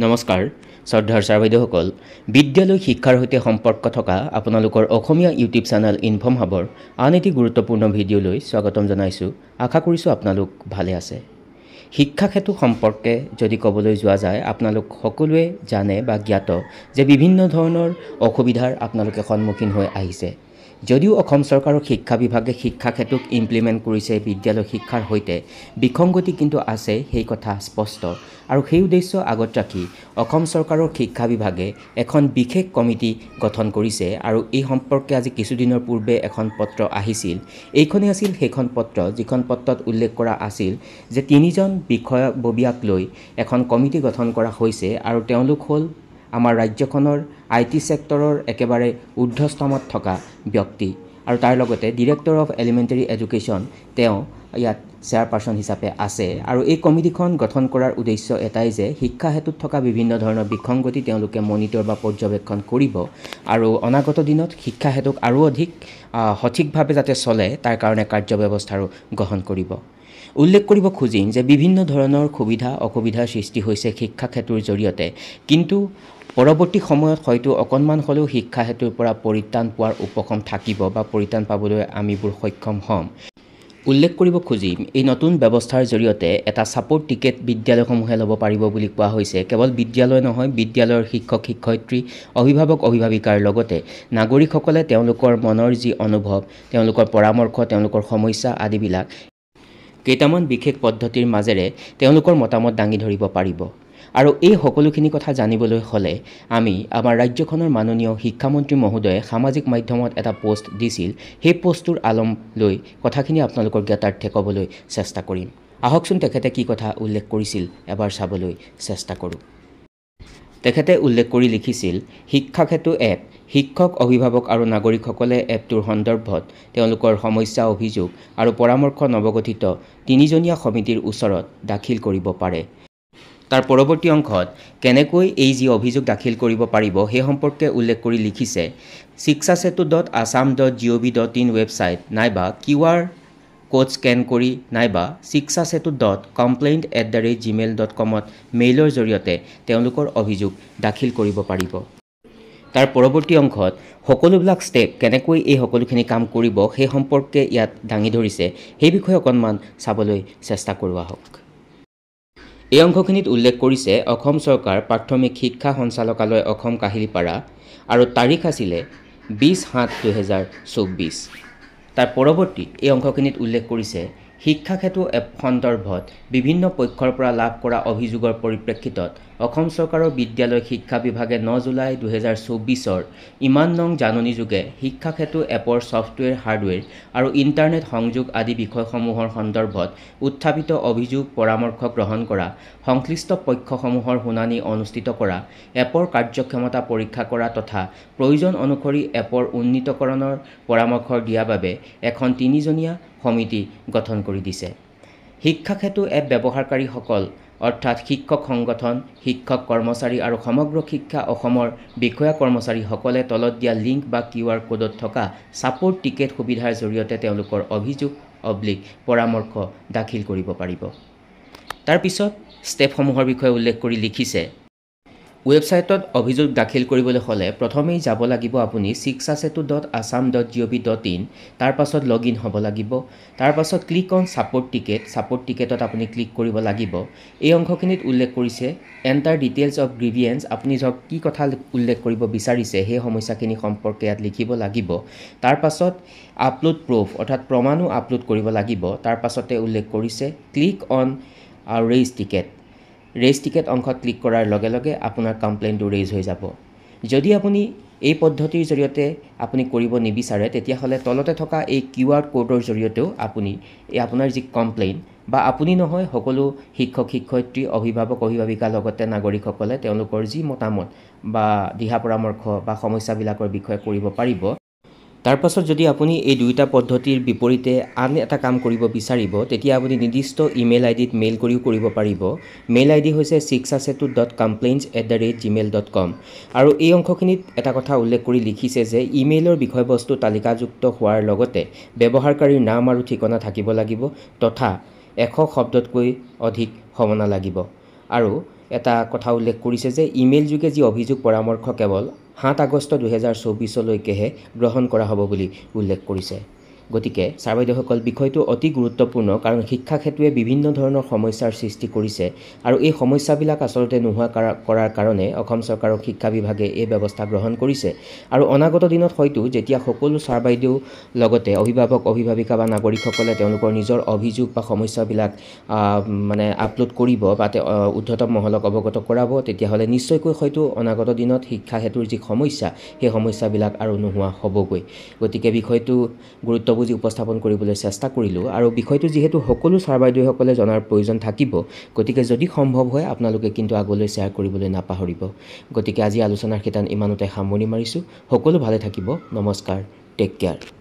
নমস্কাৰ শ্ৰদ্ধাৰ ছাৰ বাইদেউসকল বিদ্যালয় শিক্ষাৰ সৈতে সম্পৰ্ক থকা আপোনালোকৰ অসমীয়া ইউটিউব চেনেল ইনফৰ্ম হাবৰ আন এটি গুৰুত্বপূৰ্ণ ভিডিঅ'লৈ স্বাগতম জনাইছোঁ। আশা কৰিছোঁ আপোনালোক ভালে আছে। শিক্ষা ক্ষেত্ৰ সম্পৰ্কে যদি ক'বলৈ যোৱা যায় আপোনালোক সকলোৱে জানে বা জ্ঞাত যে বিভিন্ন ধৰণৰ অসুবিধাৰ আপোনালোকে সন্মুখীন হৈ আহিছে। যদিও অসম চৰকাৰৰ শিক্ষা বিভাগে শিক্ষা ক্ষেত্ৰক ইমপ্লিমেণ্ট কৰিছে বিদ্যালয় শিক্ষাৰ সৈতে বিসংগতি কিন্তু আছে সেই কথা স্পষ্ট আৰু সেই উদ্দেশ্য আগত ৰাখি অসম চৰকাৰৰ শিক্ষা বিভাগে এখন বিশেষ কমিটি গঠন কৰিছে আৰু এই সম্পৰ্কে আজি কিছুদিনৰ পূৰ্বে এখন পত্ৰ আহিছিল। এইখনেই আছিল সেইখন পত্ৰ যিখন পত্ৰত উল্লেখ কৰা আছিল যে তিনিজন বিষয়ববীয়াক লৈ এখন কমিটি গঠন কৰা হৈছে আৰু তেওঁলোক হ'ল আমাৰ ৰাজ্যখনৰ IT ছেক্টৰৰ একেবাৰে ঊৰ্ধ্বস্তমত থকা ব্যক্তি আৰু তাৰ লগতে ডিৰেক্টৰ অফ এলিমেণ্টাৰী এডুকেশ্যন তেওঁ ইয়াত চেয়াৰপাৰ্চন হিচাপে আছে আৰু এই কমিটিখন গঠন কৰাৰ উদ্দেশ্য এটাই যে শিক্ষা ক্ষেত্ৰত থকা বিভিন্ন ধৰণৰ বিসংগতি তেওঁলোকে মনিটৰ বা পৰ্যবেক্ষণ কৰিব আৰু অনাগত দিনত শিক্ষা ক্ষেত্ৰক আৰু অধিক সঠিকভাৱে যাতে চলে তাৰ কাৰণে কাৰ্যব্যৱস্থাৰো গ্ৰহণ কৰিব। উল্লেখ কৰিব খুজিম যে বিভিন্ন ধৰণৰ সুবিধা অসুবিধাৰ সৃষ্টি হৈছে শিক্ষা ক্ষেত্ৰৰ জৰিয়তে, কিন্তু পৰৱৰ্তী সময়ত হয়তো অকণমান হ'লেও শিক্ষা ক্ষেত্ৰৰ পৰা পৰিত্ৰাণ পোৱাৰ উপক্ৰম থাকিব বা পৰিত্ৰাণ পাবলৈ আমিবোৰ সক্ষম হ'ম। উল্লেখ কৰিব খুজিম এই নতুন ব্যৱস্থাৰ জৰিয়তে এটা ছাপোৰ্ট টিকেট বিদ্যালয়সমূহে ল'ব পাৰিব বুলি কোৱা হৈছে। কেৱল বিদ্যালয় নহয়, বিদ্যালয়ৰ শিক্ষক শিক্ষয়িত্ৰী অভিভাৱক অভিভাৱিকাৰ লগতে নাগৰিকসকলে তেওঁলোকৰ মনৰ যি অনুভৱ, তেওঁলোকৰ পৰামৰ্শ, তেওঁলোকৰ সমস্যা আদিবিলাক কেইটামান বিশেষ পদ্ধতিৰ মাজেৰে তেওঁলোকৰ মতামত দাঙি ধৰিব পাৰিব। আৰু এই সকলোখিনি কথা জানিবলৈ হ'লে আমি আমাৰ ৰাজ্যখনৰ মাননীয় শিক্ষামন্ত্ৰী মহোদয়ে সামাজিক মাধ্যমত এটা পোষ্ট দিছিল। সেই পোষ্টটোৰ আলম লৈ কথাখিনি আপোনালোকৰ জ্ঞাতাৰ্থে ক'বলৈ চেষ্টা কৰিম। আহকচোন তেখেতে কি কথা উল্লেখ কৰিছিল এবাৰ চাবলৈ চেষ্টা কৰোঁ। তেখেতে উল্লেখ কৰি লিখিছিল, শিক্ষা সেতু এপ শিক্ষক অভিভাৱক আৰু নাগৰিকসকলে এপটোৰ সন্দৰ্ভত তেওঁলোকৰ সমস্যা অভিযোগ আৰু পৰামৰ্শ নৱগঠিত তিনিজনীয়া সমিতিৰ ওচৰত দাখিল কৰিব পাৰে। তাৰ পৰৱৰ্তী অংশত কেনেকৈ এই যি অভিযোগ দাখিল কৰিব পাৰিব সেই সম্পৰ্কে উল্লেখ কৰি লিখিছে, shikshasetu.assam.gov.in ৱেবছাইট নাইবা QR কোড স্কেন কৰি নাইবা shikshasetu.complaint@gmail.com মেইলৰ জৰিয়তে তেওঁলোকৰ অভিযোগ দাখিল কৰিব পাৰিব। তাৰ পৰৱৰ্তী অংশত সকলোবিলাক ষ্টেপ কেনেকৈ এই সকলোখিনি কাম কৰিব সেই সম্পৰ্কে ইয়াত দাঙি ধৰিছে, সেই বিষয়ে অকণমান চাবলৈ চেষ্টা কৰোঁ আহক। এই অংশখিনিত উল্লেখ কৰিছে অসম চৰকাৰ প্ৰাথমিক শিক্ষা সঞ্চালকালয় অসম কাহিলীপাৰা আৰু তাৰিখ আছিলে 20/7/2024। তাৰ পৰৱৰ্তী এই অংশখিনিত উল্লেখ কৰিছে শিক্ষা ক্ষেত্ৰ এপ সন্দৰ্ভত বিভিন্ন পক্ষৰ পৰা লাভ কৰা অভিযোগৰ পৰিপ্ৰেক্ষিতত অসম চৰকাৰৰ বিদ্যালয় শিক্ষা বিভাগে 9 জুলাই 2024 ইমান নং জাননী যোগে শিক্ষা ক্ষেত্ৰ এপৰ ছফ্টৱেৰ হাৰ্ডৱেৰ আৰু ইণ্টাৰনেট সংযোগ আদি বিষয়সমূহৰ সন্দৰ্ভত উত্থাপিত অভিযোগ পৰামৰ্শ গ্ৰহণ কৰা, সংশ্লিষ্ট পক্ষসমূহৰ শুনানি অনুষ্ঠিত কৰা, এপৰ কাৰ্যক্ষমতা পৰীক্ষা কৰা তথা প্ৰয়োজন অনুসৰি এপৰ উন্নীতকৰণৰ পৰামৰ্শ দিয়াৰ বাবে এখন তিনিজনীয়া সমিতি গঠন কৰি দিছে। শিক্ষা ক্ষেত্ৰ এপ ব্যৱহাৰকাৰীসকল অৰ্থাৎ শিক্ষক সংগঠন, শিক্ষক কৰ্মচাৰী আৰু সমগ্ৰ শিক্ষা অসমৰ বিষয়া কৰ্মচাৰীসকলে তলত দিয়া লিংক বা QR কোডত থকা ছাপোৰ্ট টিকেট সুবিধাৰ জৰিয়তে তেওঁলোকৰ অভিযোগ পৰামৰ্শ দাখিল কৰিব পাৰিব। তাৰ পিছত ষ্টেপসমূহৰ বিষয়ে উল্লেখ কৰি লিখিছে, ৱেবছাইটত অভিযোগ দাখিল কৰিবলৈ হ'লে প্ৰথমেই যাব লাগিব আপুনি shikshasetu.assam.gov.in, তাৰ পাছত লগইন হ'ব লাগিব। তাৰ পাছত ক্লিক অন ছাপোৰ্ট টিকেটত আপুনি ক্লিক কৰিব লাগিব। এই অংশখিনিত উল্লেখ কৰিছে এণ্টাৰ ডিটেইলছ অফ গ্ৰিভিয়েঞ্চ, আপুনি ধৰক কি কথা উল্লেখ কৰিব বিচাৰিছে সেই সমস্যাখিনি সম্পৰ্কে ইয়াত লিখিব লাগিব। তাৰ পাছত আপলোড প্ৰুফ অৰ্থাৎ প্ৰমাণো আপলোড কৰিব লাগিব। তাৰ পাছতে উল্লেখ কৰিছে ক্লিক অন ৰেইজ টিকেট অংশত ক্লিক কৰাৰ লগে লগে আপোনাৰ কমপ্লেইনটো ৰেইজ হৈ যাব। যদি আপুনি এই পদ্ধতিৰ জৰিয়তে আপুনি কৰিব নিবিচাৰে তেতিয়াহ'লে তলতে থকা এই QR কোডৰ জৰিয়তেও আপুনি আপোনাৰ যি কমপ্লেইন বা আপুনি নহয় সকলো শিক্ষক শিক্ষয়িত্ৰী অভিভাৱক অভিভাৱিকাৰ লগতে নাগৰিকসকলে তেওঁলোকৰ যি মতামত বা দিহা পৰামৰ্শ বা সমস্যাবিলাকৰ বিষয়ে কৰিব পাৰিব। তাৰ পাছত যদি আপুনি এই দুয়োটা পদ্ধতিৰ বিপৰীতে আন এটা কাম কৰিব বিচাৰিব তেতিয়া আপুনি নিৰ্দিষ্ট ইমেইল আইডিত মেইল কৰিও কৰিব পাৰিব। মেইল আইডি হৈছে shikshasetu.complaints@gmail.com আৰু এই অংশখিনিত এটা কথা উল্লেখ কৰি লিখিছে যে ইমেইলৰ বিষয়বস্তু তালিকাযুক্ত হোৱাৰ লগতে ব্যৱহাৰকাৰীৰ নাম আৰু ঠিকনা থাকিব লাগিব তথা 100 শব্দতকৈ অধিক হ'ব নালাগিব আৰু এটা কথা উল্লেখ কৰিছে যে ইমেইল যোগে যি অভিযোগ পৰামৰ্শ কেৱল 7 আগষ্ট 2024লৈকেহে গ্ৰহণ কৰা হ'ব বুলি উল্লেখ কৰিছে। গতিকে ছাৰ বাইদেউসকল বিষয়টো অতি গুৰুত্বপূৰ্ণ কাৰণ শিক্ষা ক্ষেত্ৰে বিভিন্ন ধৰণৰ সমস্যাৰ সৃষ্টি কৰিছে আৰু এই সমস্যাবিলাক আচলতে নোহোৱা কৰাৰ কাৰণে অসম চৰকাৰৰ শিক্ষা বিভাগে এই ব্যৱস্থা গ্ৰহণ কৰিছে আৰু অনাগত দিনত হয়তো যেতিয়া সকলো ছাৰ বাইদেউ লগতে অভিভাৱক অভিভাৱিকা বা নাগৰিকসকলে তেওঁলোকৰ নিজৰ অভিযোগ বা সমস্যাবিলাক মানে আপলোড কৰিব বা ঊৰ্ধ্বতম মহলক অৱগত কৰাব তেতিয়াহ'লে নিশ্চয়কৈ হয়তো অনাগত দিনত শিক্ষা ক্ষেত্ৰৰ যি সমস্যা সেই সমস্যাবিলাক আৰু নোহোৱা হ'বগৈ। গতিকে বিষয়টো গুৰুত্ব বুজি উপস্থাপন কৰিবলৈ চেষ্টা কৰিলোঁ আৰু বিষয়টো যিহেতু সকলো ছাৰ বাইদেউসকলে জনাৰ প্ৰয়োজন থাকিব গতিকে যদি সম্ভৱ হয় আপোনালোকে কিন্তু আগলৈ শ্বেয়াৰ কৰিবলৈ নাপাহৰিব। গতিকে আজি আলোচনাৰ শিতান ইমানতে সামৰণি মাৰিছোঁ। সকলো ভালে থাকিব। নমস্কাৰ। Take care.